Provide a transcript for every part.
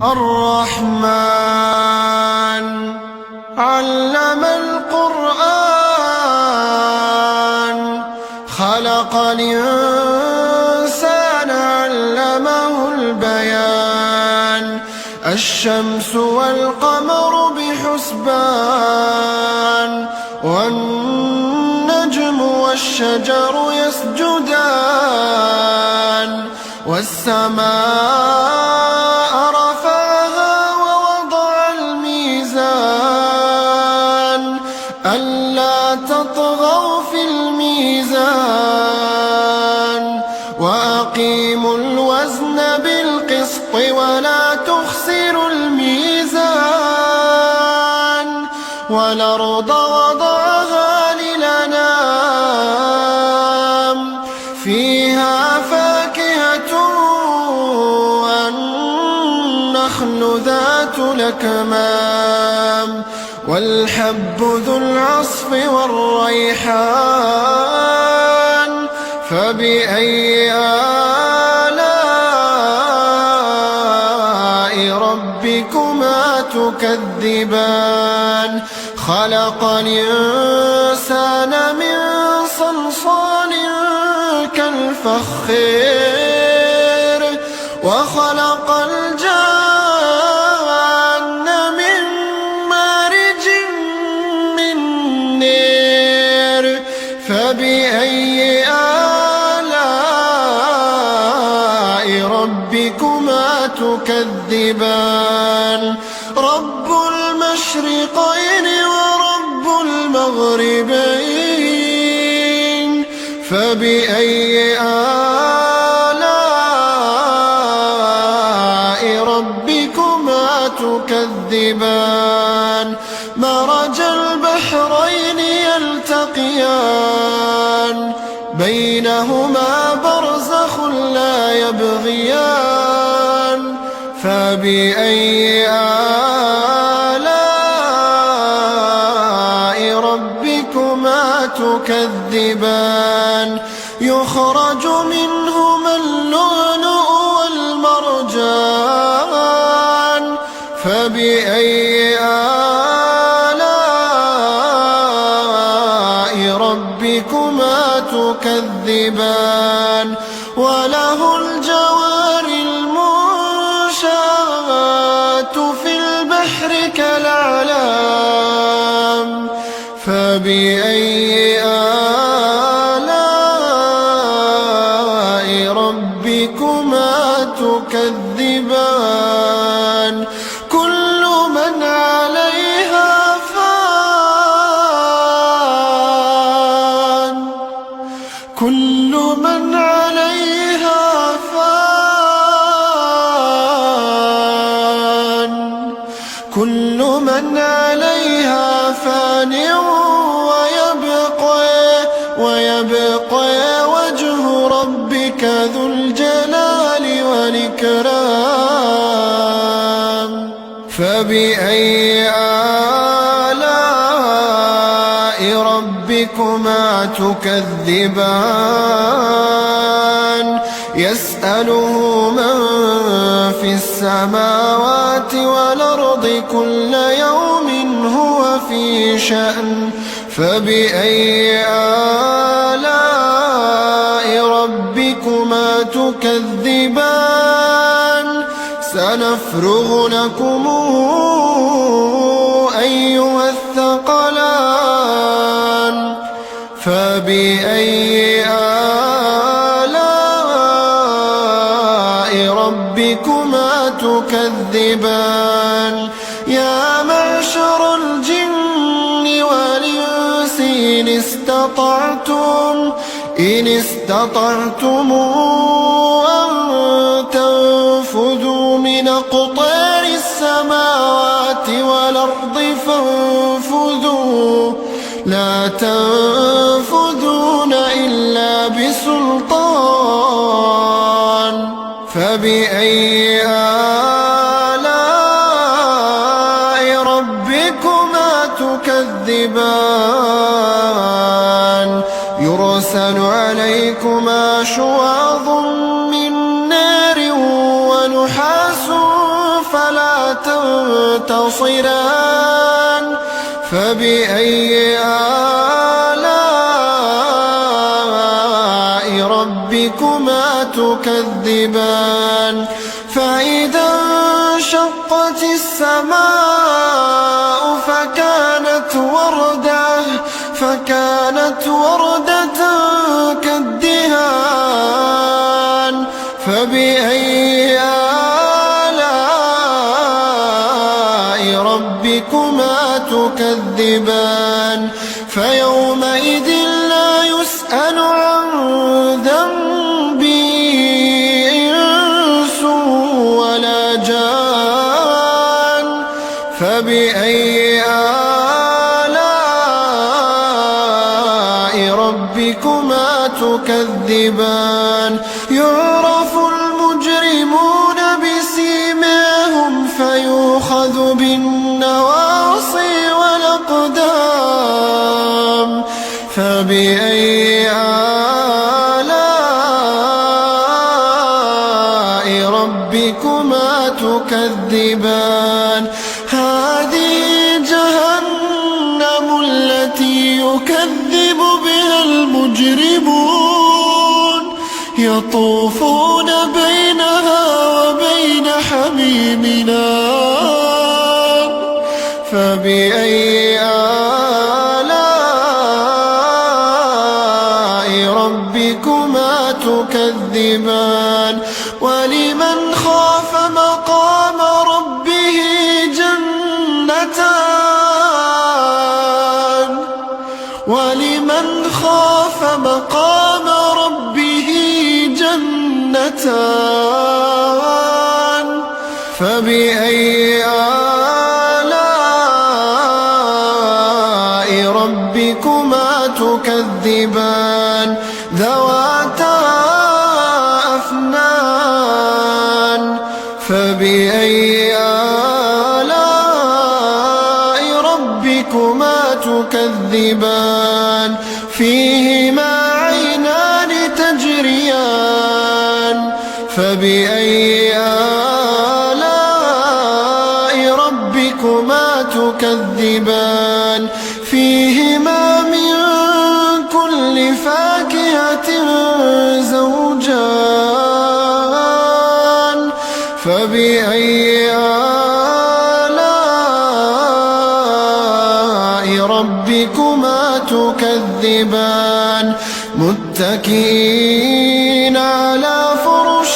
الرحمن علم القرآن خلق الإنسان علمه البيان الشمس والقمر بحسبان والنجم والشجر يسجدان والسماء رفعها ووضع الميزان ألا تطغوا في الميزان وأقيموا الوزن بالقسط ولا تخسروا الميزان والأرض وضعها للأنام فيها فاكهة والنخل ذات الأكمام والحب ذو العصف والريحان فبأي آلاء ربكما تكذبان خلق الإنسان من صلصال كالفخار وخلق الجان من مارج من نار فبأي آلاء ربكما تكذبان رب المشرقين ورب المغربين فبأي آلاء ربكما تكذبان مرج البحرين يلتقيان بينهما برزخ لا يبغيان فبأي آلاء ربكما تكذبان يخرج منهما اللؤلؤ والمرجان فبأي آلاء ربكما تكذبان وله الجوار المنشآت في البحر كالأعلام فبأي آلاء ربكما تكذبان كل من عليها فان كل من عليها فان كل من عليها فان ويبقى وجه ربك ذو الجلال والإكرام فبأي آلاء ربكما تكذبان يسأله من في السماوات والأرض كل يوم هو في شأن فبأي آلاء ربكما تكذبان سنفرغ لكم أيها الثقلان فبأي آلاء ربكما تكذبان يا معشر الجن والإنس إن استطعتم أن تنفذوا من أقطار السماوات والأرض فانفذوا لا تنفذون إلا بسلطان فبأي آلاء ربكما تكذبان يرسل عليكما شواظ من نار ونحاس فلا تنتصران فبأي آلاء ربكما تكذبان فإذا انشقت السماء فكانت وردة كالدهان فبأي آلاء ربكما تكذبان فيومئذ لا يسأل عن ذنبه إنس ولا جان فبأي آلاء ربكما تكذبان يعرف المجرمون بسيماهم فيؤخذ بالنواصي والأقدام فبأي آلاء ربكما تكذبان هذه جهنم التي يكذب بها المجرمون يطوفون بينها وبين حميم آن فبأي آلاء ربكما تكذبان ولمن خاف مقام ربه جنتان ولمن خاف مقام ربه جنتان فبأي آلاء ربكما تكذبان ذواتا أفنان فبأي آلاء ربكما تكذبان فيهما عينان تجريان فبأي آلاء ربكما تكذبان فيهما من كل فاكهة زوجان فبأي آلاء ربكما تكذبان متكئين على فرش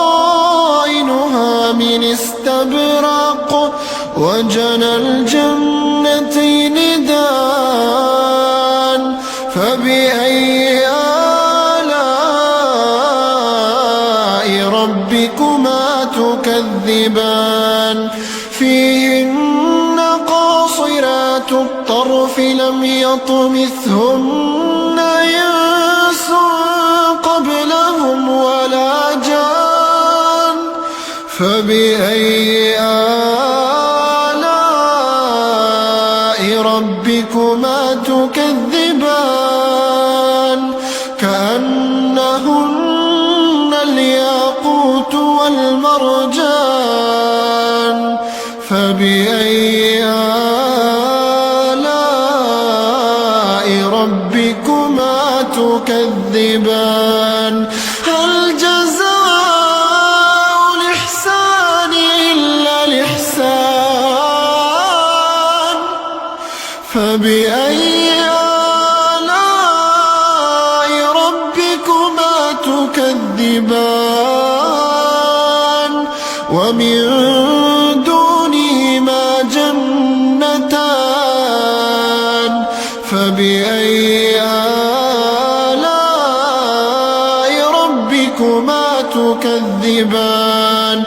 بطائنها من استبرق وجنى الجنتين دان فبأي آلاء ربكما تكذبان فيهن قاصرات الطرف لم يطمثهن إنس قبلهم ولا جان فبأي آلاء ربكما تكذبان كأنهن الياقوت والمرجان فبأي آلاء ربكما تكذبان هل جزاء الإحسان إلا الإحسان فبأي آلاء ربكما تكذبان ومن دونهما جنتان فبأي آلاء ربكما تكذبان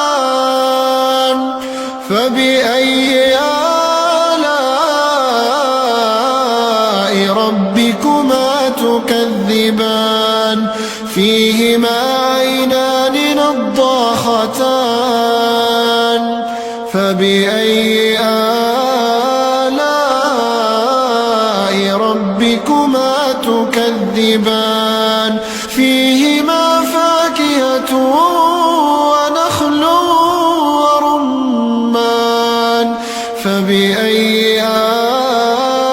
مدهامتان فبأي آلاء ربكما تكذبان فيهما عينان نضاختان فبأي آلاء ربكما تكذبان فيهما فاكهة ونخل ورمان فبأي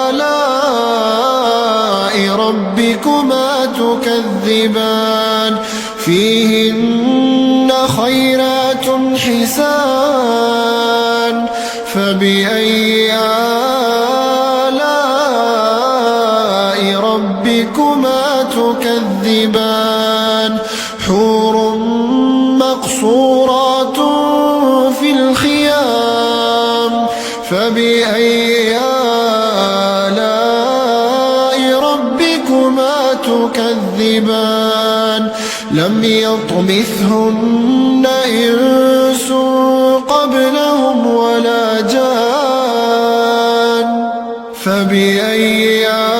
آلاء ربكما تكذبان فيهن خيرات حسان فبأي آلاء ربكما تكذبان حور مقصورات في الخيام فبأي آلاء ربكما تكذبان لم يطمثهن إنس قبلهم ولا جان فبأي آلاء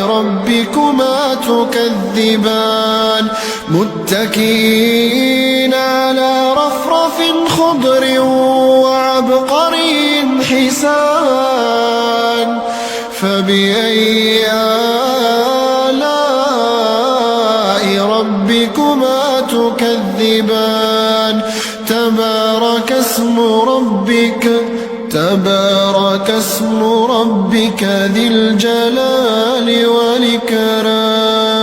ربكما تكذبان متكئين على رفرف خضر وعبقري حسان فبأي آلاء ربكما تكذبان تبارك اسم ربك ذي الجلال والإكرام